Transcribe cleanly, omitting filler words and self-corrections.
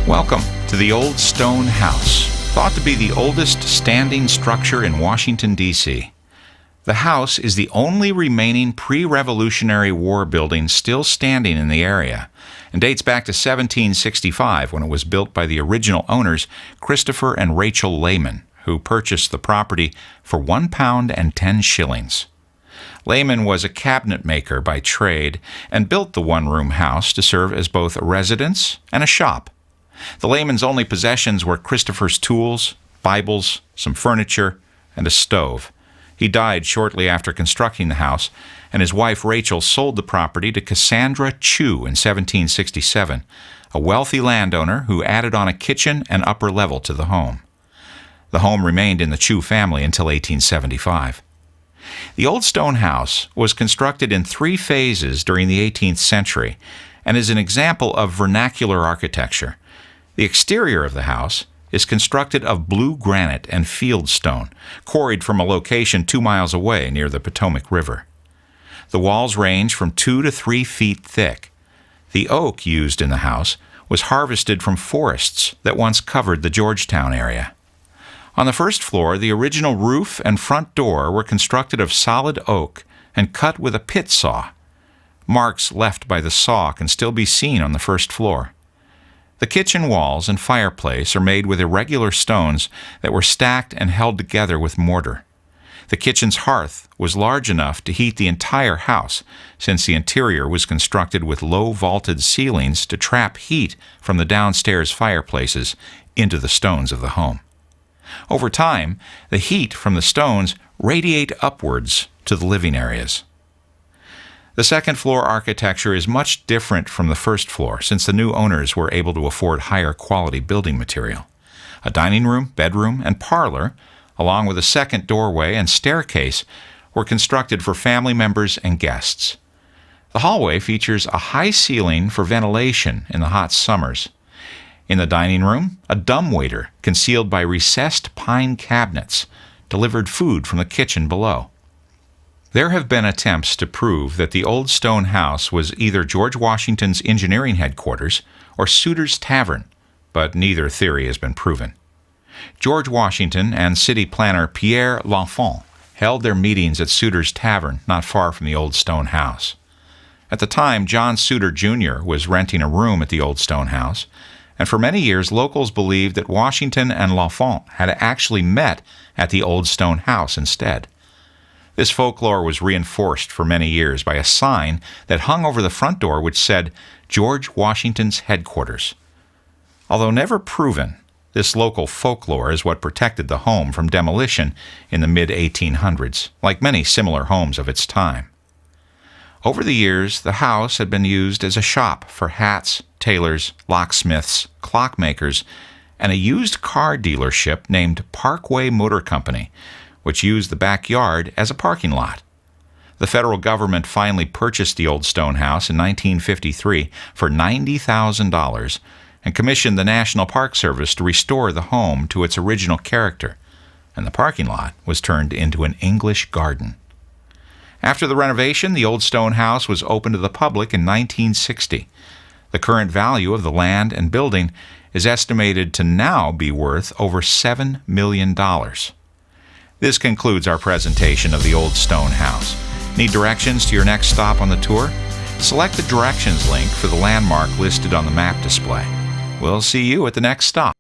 Welcome to the Old Stone House, thought to be the oldest standing structure in Washington, D.C. The house is the only remaining pre-Revolutionary War building still standing in the area, and dates back to 1765 when it was built by the original owners, Christopher and Rachel Lehman, who purchased the property for £1.10. Lehman was a cabinet maker by trade and built the one-room house to serve as both a residence and a shop. The Lehmans' only possessions were Christopher's tools, Bibles, some furniture, and a stove. He died shortly after constructing the house, and his wife Rachel sold the property to Cassandra Chew in 1767, a wealthy landowner who added on a kitchen and upper level to the home. The home remained in the Chew family until 1875. The Old Stone House was constructed in 3 phases during the 18th century and is an example of vernacular architecture. The exterior of the house is constructed of blue granite and fieldstone, quarried from a location 2 miles away near the Potomac River. The walls range from 2 to 3 feet thick. The oak used in the house was harvested from forests that once covered the Georgetown area. On the first floor, the original roof and front door were constructed of solid oak and cut with a pit saw. Marks left by the saw can still be seen on the first floor. The kitchen walls and fireplace are made with irregular stones that were stacked and held together with mortar. The kitchen's hearth was large enough to heat the entire house, since the interior was constructed with low vaulted ceilings to trap heat from the downstairs fireplaces into the stones of the home. Over time, the heat from the stones radiate upwards to the living areas. The second floor architecture is much different from the first floor, since the new owners were able to afford higher quality building material. A dining room, bedroom, and parlor, along with a second doorway and staircase, were constructed for family members and guests. The hallway features a high ceiling for ventilation in the hot summers. In the dining room, a dumbwaiter concealed by recessed pine cabinets delivered food from the kitchen below. There have been attempts to prove that the Old Stone House was either George Washington's engineering headquarters or Souter's Tavern, but neither theory has been proven. George Washington and city planner Pierre L'Enfant held their meetings at Souter's Tavern not far from the Old Stone House. At the time, John Souter Jr. was renting a room at the Old Stone House, and for many years locals believed that Washington and L'Enfant had actually met at the Old Stone House instead. This folklore was reinforced for many years by a sign that hung over the front door which said, "George Washington's Headquarters." Although never proven, this local folklore is what protected the home from demolition in the mid-1800s, like many similar homes of its time. Over the years, the house had been used as a shop for hats, tailors, locksmiths, clockmakers, and a used car dealership named Parkway Motor Company, which used the backyard as a parking lot. The federal government finally purchased the Old Stone House in 1953 for $90,000 and commissioned the National Park Service to restore the home to its original character, and the parking lot was turned into an English garden. After the renovation, the Old Stone House was opened to the public in 1960. The current value of the land and building is estimated to now be worth over $7 million. This concludes our presentation of the Old Stone House. Need directions to your next stop on the tour? Select the directions link for the landmark listed on the map display. We'll see you at the next stop.